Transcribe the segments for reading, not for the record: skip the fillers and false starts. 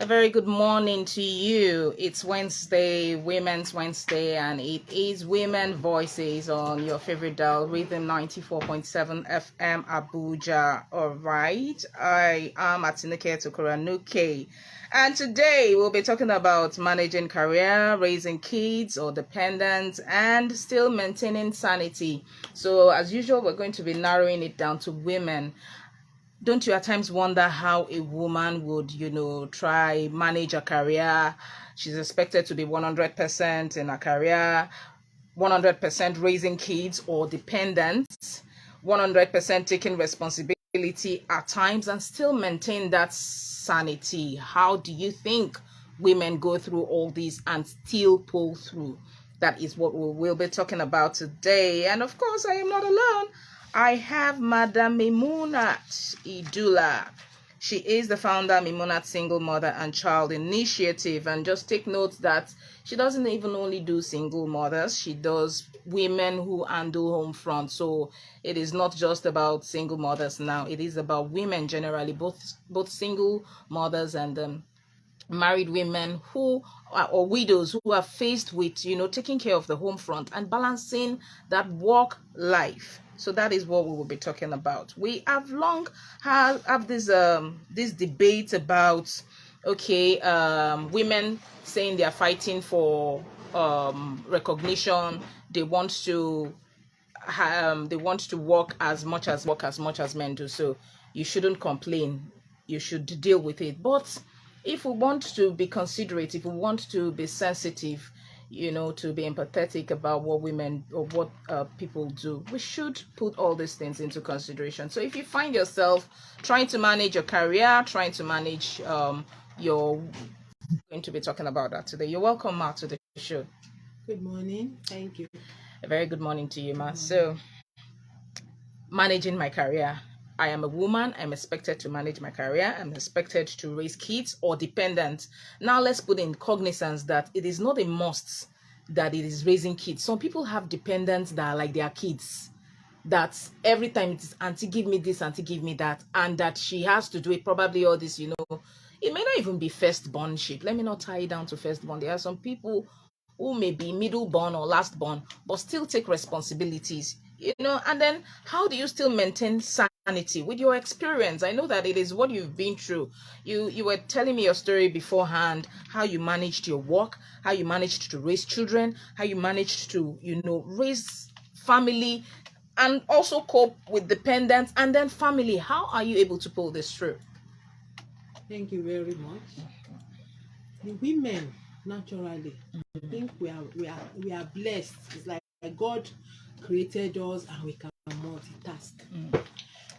A very good morning to you. It's Wednesday, Women's Wednesday, and it is Women Voices on your favorite dial, Rhythm 94.7 FM Abuja. All right, I am Atinuke Tukuranuke, and today we'll be talking about managing career, raising kids or dependents, and still maintaining sanity. So, as usual, we're going to be narrowing it down to women. Don't you at times wonder how a woman would, try manage a career? She's expected to be 100% in a career, 100% raising kids or dependents, 100% taking responsibility at times and still maintain that sanity. How do you think women go through all this and still pull through? That is what we will be talking about today. And of course, I am not alone. I have Madam Mimunat Idula. She is the founder of Mimunat Single Mother and Child Initiative. And just take note that she doesn't even only do single mothers, she does women who handle home front. So it is not just about single mothers now, it is about women generally, both single mothers and married women who are, or widows who are faced with taking care of the home front and balancing that work life. So that is what we will be talking about. We have long have this debate about women saying they are fighting for recognition. They want to work as much as men do. So you shouldn't complain, you should deal with it. But if we want to be considerate, if we want to be sensitive, to be empathetic about what women or what people do, we should put all these things into consideration. So if you find yourself trying to manage your career, trying to manage your going to be talking about that today, you're welcome, Ma, to the show. Good morning. Thank you. A very good morning to you, Ma. So managing my career. I am a woman. I'm expected to manage my career. I'm expected to raise kids or dependents. Now let's put in cognizance that it is not a must that it is raising kids. Some people have dependents that are like their kids. That every time it is auntie give me this, auntie give me that, and that she has to do it. Probably all this, it may not even be firstbornship. Let me not tie it down to firstborn. There are some people who may be middleborn or lastborn, but still take responsibilities. And then how do you still maintain sanity with your experience? I know that it is what you've been through. You were telling me your story beforehand, how you managed your work, how you managed to raise children, how you managed to raise family and also cope with dependence and then family. How are you able to pull this through? Thank you very much. The women, naturally, I think we are blessed. It's like God created us and we can multitask.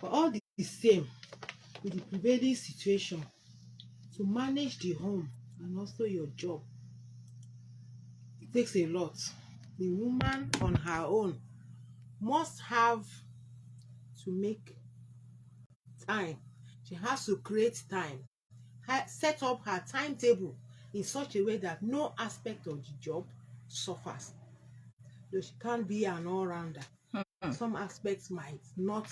But all the same, with the prevailing situation, to manage the home and also your job, it takes a lot. The woman on her own must have to make time. She has to create time, set up her timetable in such a way that no aspect of the job suffers. Though she can't be an all-rounder, some aspects might not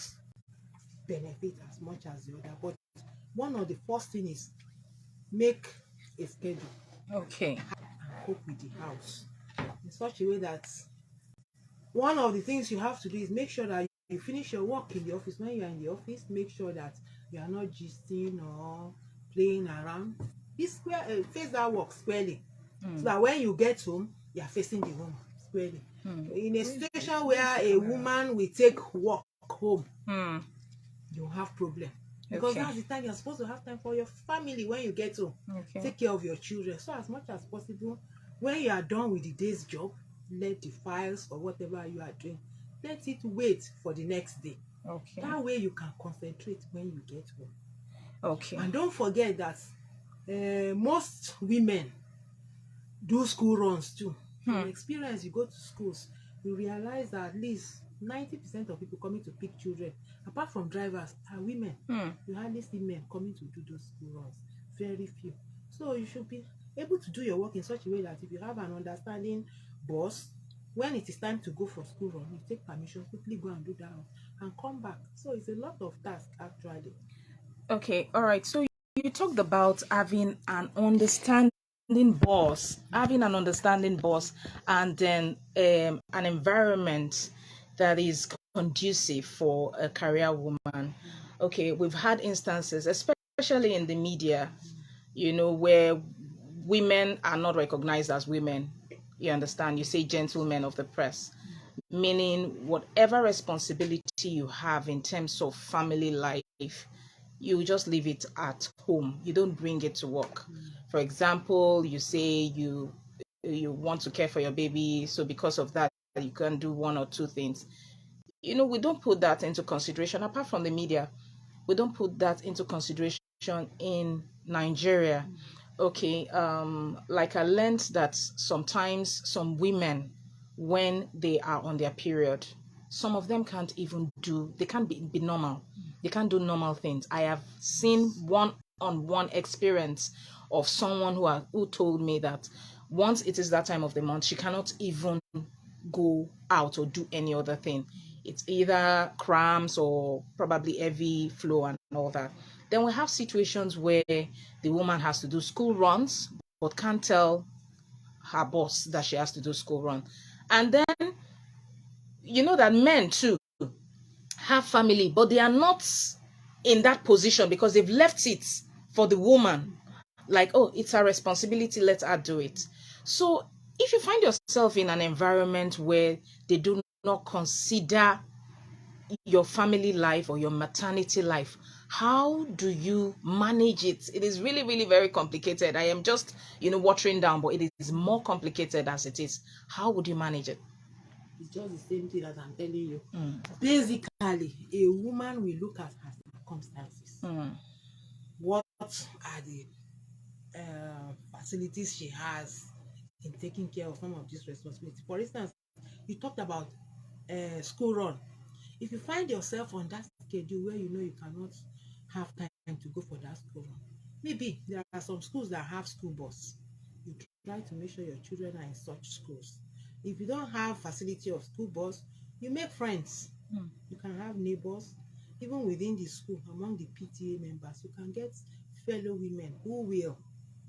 benefit as much as the other. But one of the first things is make a schedule. Okay. And cope with the house in such a way that one of the things you have to do is make sure that you finish your work in the office. When you are in the office, make sure that you are not gisting or playing around. Face that work squarely, so that when you get home, you are facing the home squarely. In a situation where a woman will take work home, you have problem, because that's the time you're supposed to have time for your family. When you get home, take care of your children. So as much as possible, when you are done with the day's job, let the files or whatever you are doing, let it wait for the next day. That way you can concentrate when you get home. And don't forget that most women do school runs too. From experience, you go to schools, you realize that at least 90% of people coming to pick children, apart from drivers, are women. You hardly see men coming to do those school runs. Very few. So you should be able to do your work in such a way that if you have an understanding boss, when it is time to go for school run, you take permission, quickly go and do that and come back. So it's a lot of tasks actually. Okay, all right. So you talked about having an understanding boss, and then an environment that is conducive for a career woman. Okay, we've had instances, especially in the media, where women are not recognized as women. You understand? You say gentlemen of the press, meaning whatever responsibility you have in terms of family life, you just leave it at home. You don't bring it to work. For example, you say you want to care for your baby, so because of that, you can do one or two things. We don't put that into consideration. Apart from the media, we don't put that into consideration in Nigeria. Okay, like I learned that sometimes some women, when they are on their period, some of them they can't be normal. They can't do normal things. I have seen one-on-one experience of someone who told me that once it is that time of the month, she cannot even go out or do any other thing. It's either cramps or probably heavy flow and all that. Then we have situations where the woman has to do school runs but can't tell her boss that she has to do school run. And then you know that men too have family, but they are not in that position because they've left it for the woman. Like, oh, it's her responsibility, let her do it. So if you find yourself in an environment where they do not consider your family life or your maternity life, how do you manage it? It is really, really very complicated. I am just, watering down, but it is more complicated as it is. How would you manage it? It's just the same thing that I'm telling you. Basically, a woman will look at her circumstances. What are the facilities she has in taking care of some of these responsibilities? For instance, you talked about school run. If you find yourself on that schedule where you cannot have time to go for that school run, maybe there are some schools that have school bus. You try to make sure your children are in such schools. If you don't have facility of school bus, you make friends. You can have neighbors. Even within the school, among the PTA members, you can get fellow women who will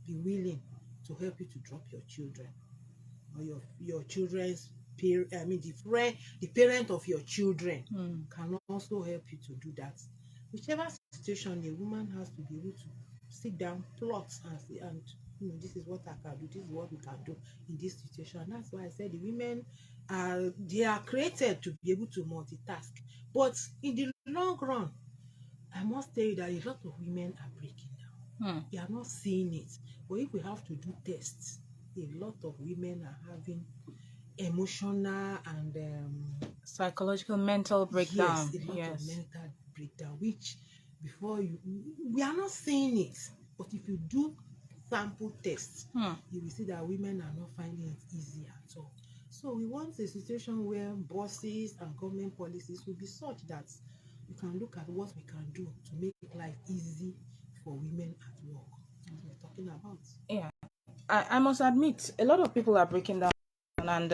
be willing to help you to drop your children, or your children's parent. I mean, the parent of your children can also help you to do that. Whichever situation, a woman has to be able to sit down, plot, and say, and this is what I can do, this is what we can do in this situation. And that's why I said the women are created to be able to multitask. But in the long run, I must tell you that a lot of women are breaking down. They are not seeing it. But if we have to do tests, a lot of women are having emotional and Psychological, mental breakdown. yes, a lot of mental breakdown, which we are not seeing it. But if you do sample tests, you will see that women are not finding it easy at all. So we want a situation where bosses and government policies will be such that we can look at what we can do to make life easy for women at work. As we're talking about. Yeah, I must admit, a lot of people are breaking down, and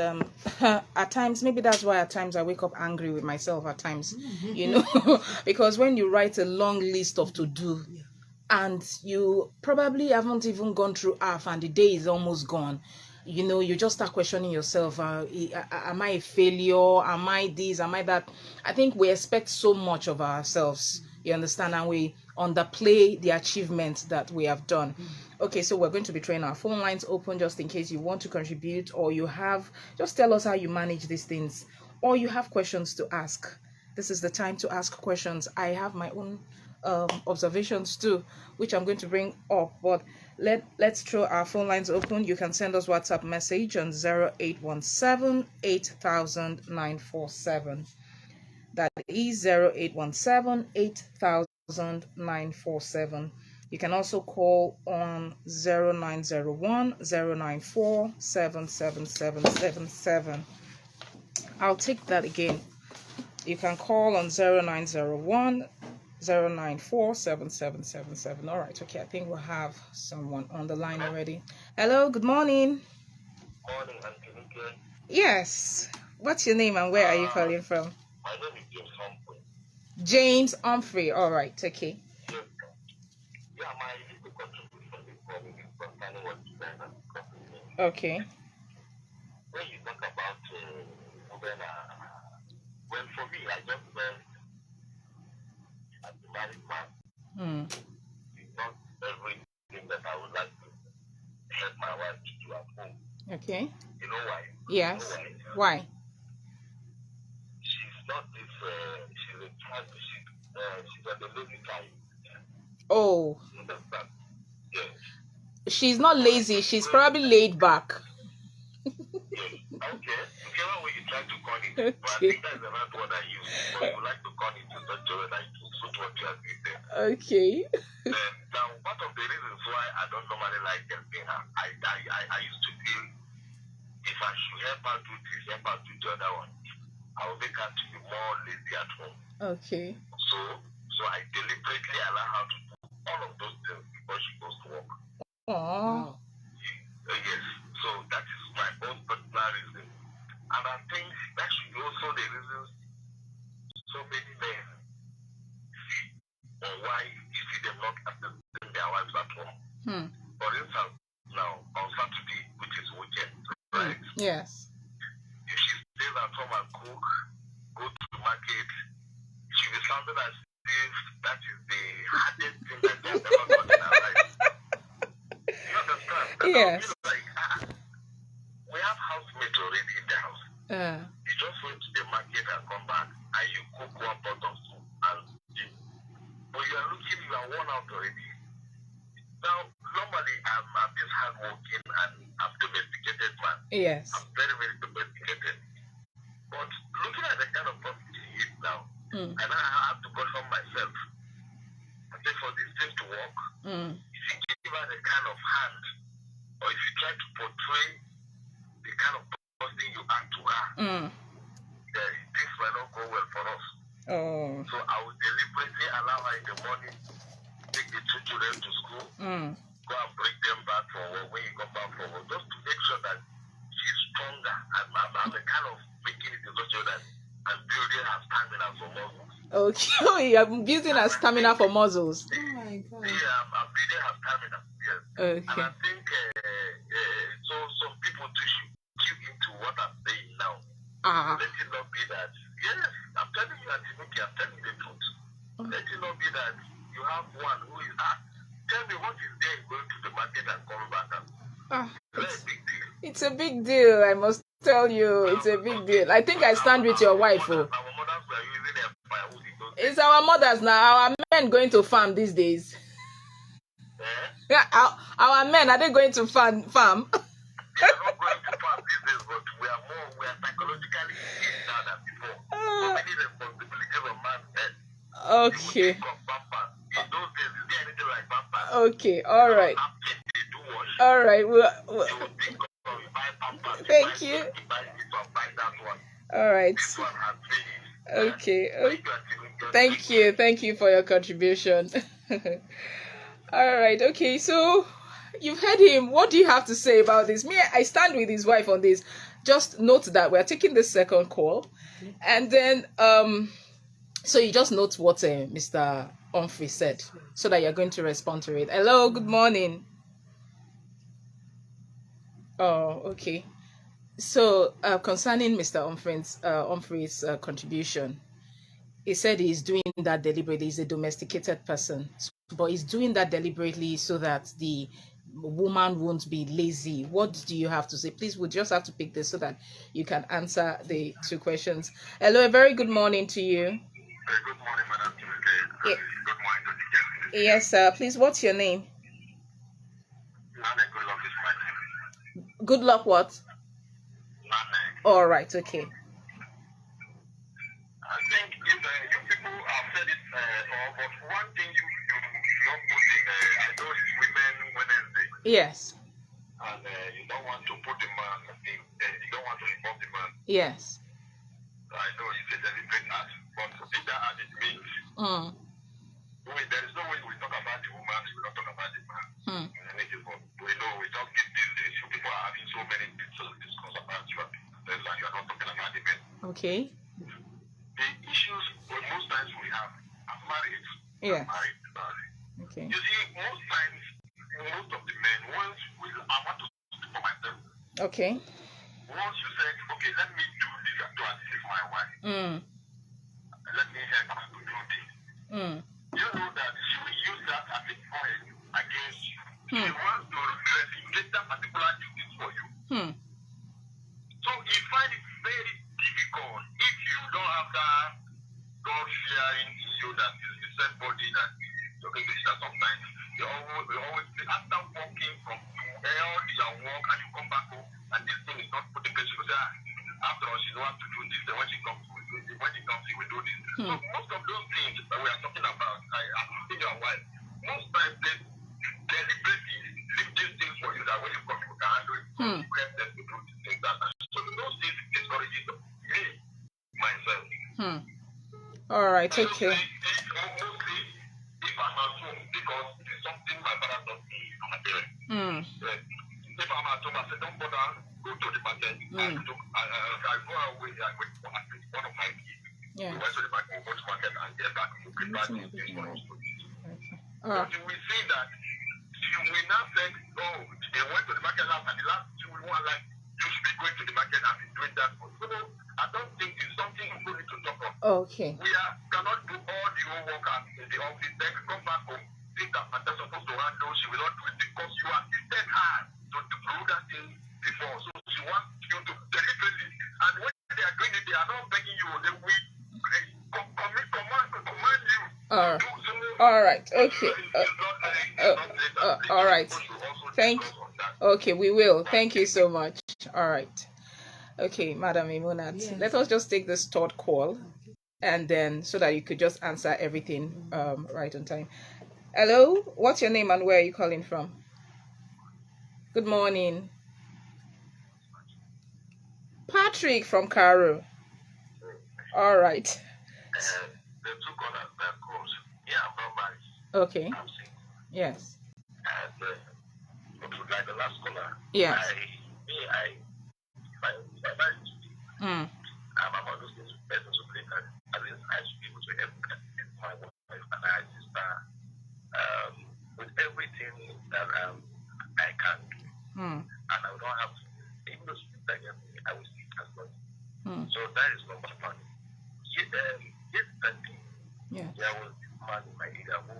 at times, maybe that's why at times I wake up angry with myself. At times, because when you write a long list of to do, and you probably haven't even gone through half, and the day is almost gone. You just start questioning yourself. Am I a failure? Am I this? Am I that? I think we expect so much of ourselves. You understand? And we underplay the achievements that we have done. Okay, so we're going to be trying our phone lines open just in case you want to contribute, or just tell us how you manage these things, or you have questions to ask. This is the time to ask questions. I have my own observations too, which I'm going to bring up, but let's throw our phone lines open. You can send us WhatsApp message on 0817 8000 947. That is 0817 8000 947. You can also call on 0901 094 77777. I'll take that again. You can call on 0901 094 7777. All right, okay, I think we'll have someone on the line already. Hello, good morning. Morning, Auntie Nike. Yes. What's your name and where are you calling from? My name is James Humphrey. James Humphrey. All right, okay. Yes. Yeah, Okay. When you talk about women, well, for me, I just learned as a married man, Hmm. it's not everything that I would like to help my wife to do at home. Okay. You know why? You know Yes. why? Why? She's not this, she's a child, she's on the lazy side. Oh, You understand? Yes. she's not But lazy. She's probably laid back. yes. Okay. Whichever way you try to call it, but I Okay. think that's the right word I use. But you like to call it in such a way that it will suit what you are doing there. Okay. Now, part of the reasons why I don't normally like helping her, I used to feel if I should help her do this, help her do the other one, I will make her to be more lazy at home. Okay. So I deliberately allow her to do all of those things before she goes to work. Oh. Wow. Yes. So that is my own personal reason. And I think that should be also the reasons so many men see or why you see them not assisting their wives at home. Hmm. For instance, now on Saturday, which is weekend, right? Yes. If she stays at home and cook, go to the market, she will sound as if that is the hardest thing that they have ever done in her life. You understand? And I'll Yes. be like, we have housemates already in the house. You just went to the market and come back and you cook one pot of soup and stew. But you are looking, you are worn out already. Now, normally I'm this hardworking and I'm domesticated man. Yes. I'm very, very domesticated. But looking at the kind of person she is now, Hmm. and I have to question myself. I say for this thing to work, Hmm. if you give her the kind of hand, or if you try to portray the kind of person you are to her, Hmm. things might not go well for us. Oh. So I will deliberately allow her in the morning, take the two children to school, Hmm. go and bring them back for work when you come back from work, just to make sure that she's stronger. And I'm the kind of making it in such a way that I'm building her stamina for muscles. Okay. Oh, you're building a stamina for muscles. Oh my God. Yeah, I'm building her stamina. Yes. And Okay. I think so some people too should tune into what I'm saying now. Ah. Let it not be that, yes, I'm telling you, Antinuki, I'm telling you the truth. Let it not be that you have one who is, tell me what is there going to the market and coming back. Ah. It's a big deal. It's a big deal. I must tell you, it's a big deal. I think I stand with your wife. Oh. Our mothers were using their firewood in those days. It's our mothers now. Our men going to farm these days. Eh? Our men, are they going to farm? We are not going to farm these days, but we are psychologically engaged now than before. So many responsibilities on man's head. Okay. Think of pampers. In those days, is there anything like pampers? Okay. All right. Napkin, they do wash. All right. You would think of you buy pampers. Thank you. You buy this one, buy that one. All right. This one has finished. Okay. When you are taking Thank you. Thank you for your contribution. All right. Okay. So you've heard him. What do you have to say about this? Me, I stand with his wife on this. Just note that we're taking the second call, and then so you just note what Mr. Humphrey said, so that you're going to respond to it. Hello. Good morning. Oh, okay. So concerning Mr. Humphrey's contribution, he said he's doing that deliberately. He's a domesticated person, but he's doing that deliberately so that the woman won't be lazy. What do you have to say? Please, we just have to pick this so that you can answer the two questions. Hello, a very good morning to you. Good morning, Madam Timothy. Yeah. Good morning, Dr. Yes, sir. Please, what's your name? Nane, good luck is my name. Good luck. What? Nane. All right. Okay. I think if you people have said it, but one thing you not put in, I know it's Women Wednesday, Yes. and you don't want to put the man in, you don't want to involve the man. Yes. I know it's a deliberate act, but in that act it means, there is no way we talk about the woman, we don't talk about the man. We know we don't get these days, you people are having so many things to discuss about you, and you are not talking about the men. Okay. The issues most times we have, I'm married. Yeah. I'm married. Okay. You see, most times, most of the men, I want to speak for myself. Okay. Once you said, okay, let me do this to assist my wife. Let me help her to do this. You know that she will use that as a point against you. She wants to replicate that particular duty for you. So you find it very difficult if you don't have that God fearing in you that is the same body that is okay, that sometimes you always after walking from all your work and you come back home and this thing is not put in place, you say, after all, she don't have to do this, then when she comes, she will do this. So most of those things that we are talking about, including your wife, most times they deliberately leave these things for you that when you come, you can handle it. You help them to do these things. So those things discourages me, myself. All right. Okay. Mostly if I'm at home, because it's something my father taught me from my parents. If I'm at home, I say, don't bother, go to the market. I go away, I wait for at least one of my kids. We went to the market, go to market and get back to prepare these things for us to eat. But you will see that you will not say, oh, they went to the market last and the last you will want like you should be going to the market and be doing that. So I don't think it's something you need to talk about. Okay. We cannot do all the homework in the office, then come back home, think that they're supposed to handle, she will not do it because you assisted her to do that thing before. So she wants you to deliberately. And when they are doing it, they are not begging you, they will command you to do so. All right. Okay. All right. Okay, we will. Thank you so much. All right. Okay, Madam Imunat, Yes. let us just take this third call, and then so that you could just answer everything right on time. Hello, what's your name and where are you calling from? Good morning. Patrick from Cairo. All right. The two corners that goes, yeah, I'm not married. Okay. I'm single. Yes. And like the last caller, Yes. if I married today, I'm about those things persons who think that at least I should be able to help my wife and my sister with everything that I can do. And I don't have to, even though she thinks like me, I will speak as well. So that is number one. Yes, there was this man in my area who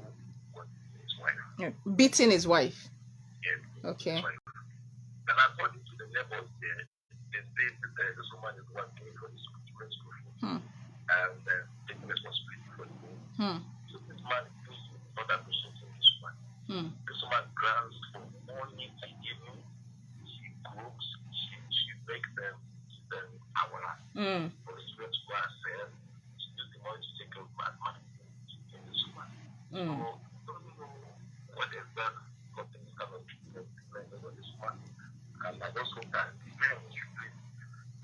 was his wife. Yeah. Beating his wife. Yes. Okay. His wife. And according to the neighbors there, they say that this woman is working for the school fees. And taking responsibility for the home. So this man is other questions in this woman. This woman grants from morning to evening. She cooks, she makes them, hours. For the students to go and sell. She uses the money to take care of my money. In this woman. So, don't know what is that, what things cannot be dependent on this woman. And I just hope that the parents should please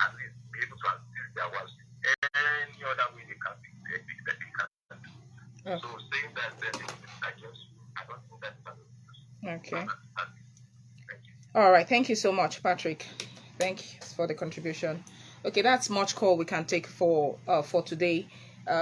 at least be able to assist their wives in any other way they can be. So saying that they're against you, I don't think that's okay. Thank you. All right. Thank you so much, Patrick. Thanks for the contribution. Okay, that's much call we can take for today.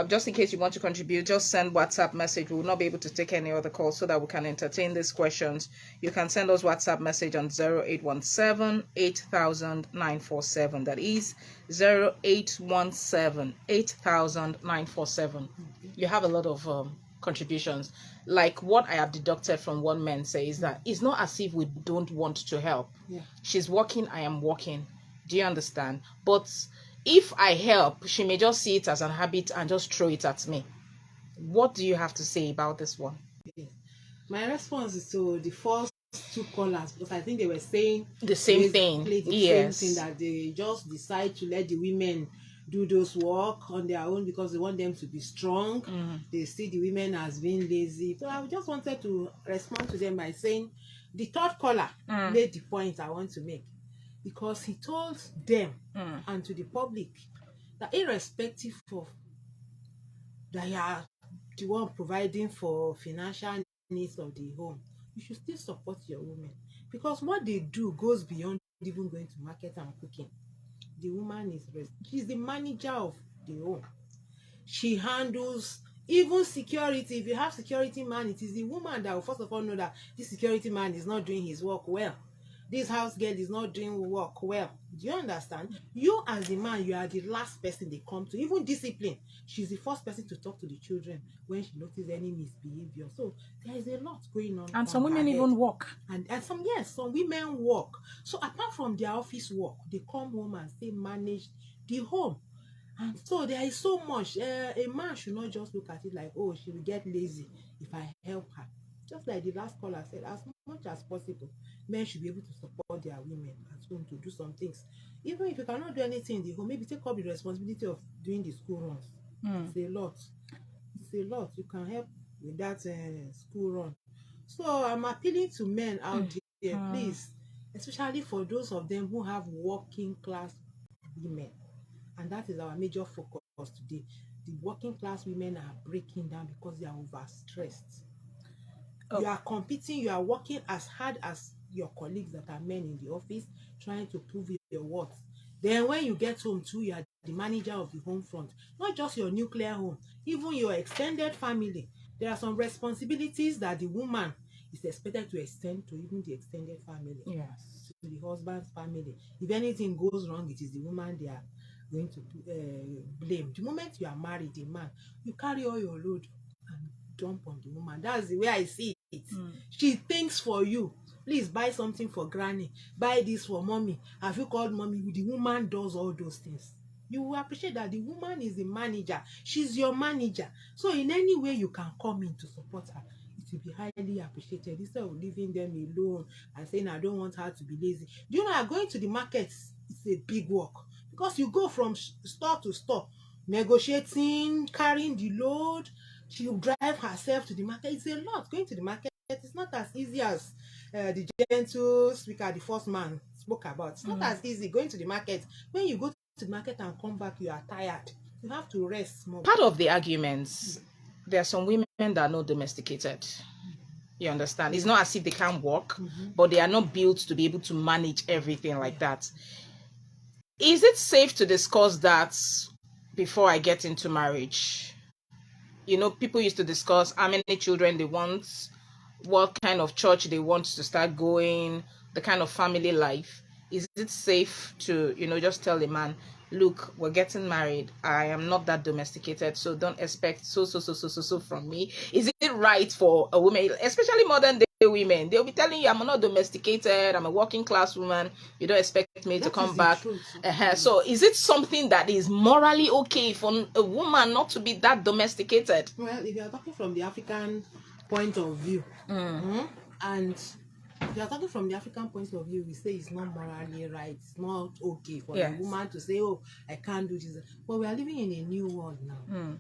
Just in case you want to contribute, just send WhatsApp message. We will not be able to take any other calls so that we can entertain these questions. You can send us WhatsApp message on 0817 8000 947. That is 0817 8000 947. You have a lot of contributions. Like what I have deducted from one man says that it's not as if we don't want to help. Yeah. She's working, I am working. Do you understand? But if I help, she may just see it as an habit and just throw it at me. What do you have to say about this one? My response is to the first two callers, because I think they were saying the same thing. Same thing, that they just decide to let the women do those work on their own because they want them to be strong. They see the women as being lazy. So I just wanted to respond to them by saying the third caller made the point I want to make, because he told them and to the public that irrespective of that you are the one providing for financial needs of the home, you should still support your women, because what they do goes beyond even going to market and cooking. The woman she's the manager of the home. She handles even security. If you have security man, it is the woman that will first of all know that this security man is not doing his work well. this house girl is not doing work well. Do you understand? You as the man, you are the last person they come to. Even discipline, she's the first person to talk to the children when she notices any misbehavior. So there is a lot going on. And some women even work. And some, yes, some women work. So apart from their office work, they come home and still manage the home. And so there is so much. A man should not just look at it like, oh, she will get lazy if I help her. Just like the last caller said, as much as possible, men should be able to support their women at home to do some things. Even if you cannot do anything in the home, maybe take up the responsibility of doing the school runs. It's a lot. It's a lot. You can help with that school run. So I'm appealing to men out there, please, especially for those of them who have working class women. And that is our major focus today. The working class women are breaking down because they are overstressed. You are competing, you are working as hard as your colleagues that are men in the office, trying to prove your worth. Then when you get home too, you are the manager of the home front. Not just your nuclear home, even your extended family. There are some responsibilities that the woman is expected to extend to even the extended family. Yes. To the husband's family. If anything goes wrong, it is the woman they are going to blame. The moment you are married, a man, you carry all your load and dump on the woman. That's the way I see it. She thinks for you. Please buy something for granny. Buy this for mommy. Have you called mommy? The woman does all those things. You will appreciate that the woman is the manager. She's your manager. So in any way you can come in to support her, it will be highly appreciated, instead of leaving them alone and saying, I don't want her to be lazy. Do you know, going to the market is a big work, because you go from store to store, negotiating, carrying the load. She will drive herself to the market. It's a lot. Going to the market, it's not as easy as the gentle speaker, the first man, spoke about. It's not as easy going to the market. When you go to the market and come back, you are tired. You have to rest more. Part of the arguments, there are some women that are not domesticated. You understand? It's not as if they can't work, but they are not built to be able to manage everything like that. Is it safe to discuss that before I get into marriage? You know, people used to discuss how many children they want, what kind of church they want to start going, the kind of family life. Is it safe to, just tell a man, look, we're getting married. I am not that domesticated, so don't expect so from me. Is it right for a woman, especially modern day women? They'll be telling you, I'm not domesticated, I'm a working class woman, you don't expect me to come back. So is it something that is morally okay for a woman not to be that domesticated? Well, if you are talking from the African point of view, and if you are talking from the African point of view, we say it's not morally right, it's not okay for a woman to say, oh, I can't do this. But we are living in a new world now.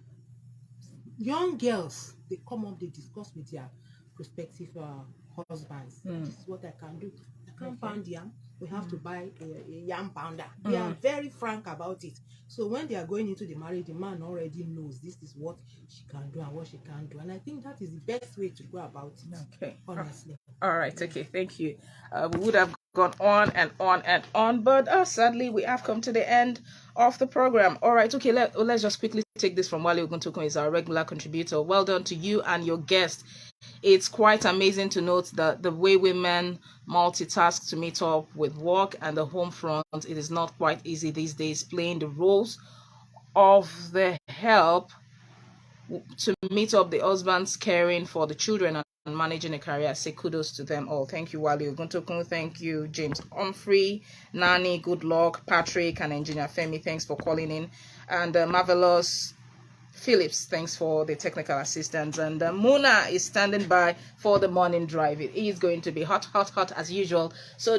Young girls, they come up, they discuss with their prospective husbands. This is what I can do. I can't pound yam. We have to buy a yam pounder. They are very frank about it. So when they are going into the marriage, the man already knows this is what she can do and what she can't do. And I think that is the best way to go about it. Okay. Honestly. All right. Okay. Thank you. We would have gone on and on and on, but sadly, we have come to the end of the program. All right. Okay. Let's just quickly take this from Wale Oguntokun. Is our regular contributor. Well done to you and your guest. It's quite amazing to note that the way women multitask to meet up with work and the home front. It is not quite easy these days, playing the roles of the help to meet up the husbands caring for the children and managing a career. I say kudos to them all. Thank you, Wale Oguntokun. Thank you, James Humphrey, Nani, good luck, Patrick, and Engineer Femi. Thanks for calling in. And Marvelous Phillips, thanks for the technical assistance. And Muna is standing by for the morning drive. It is going to be hot as usual. So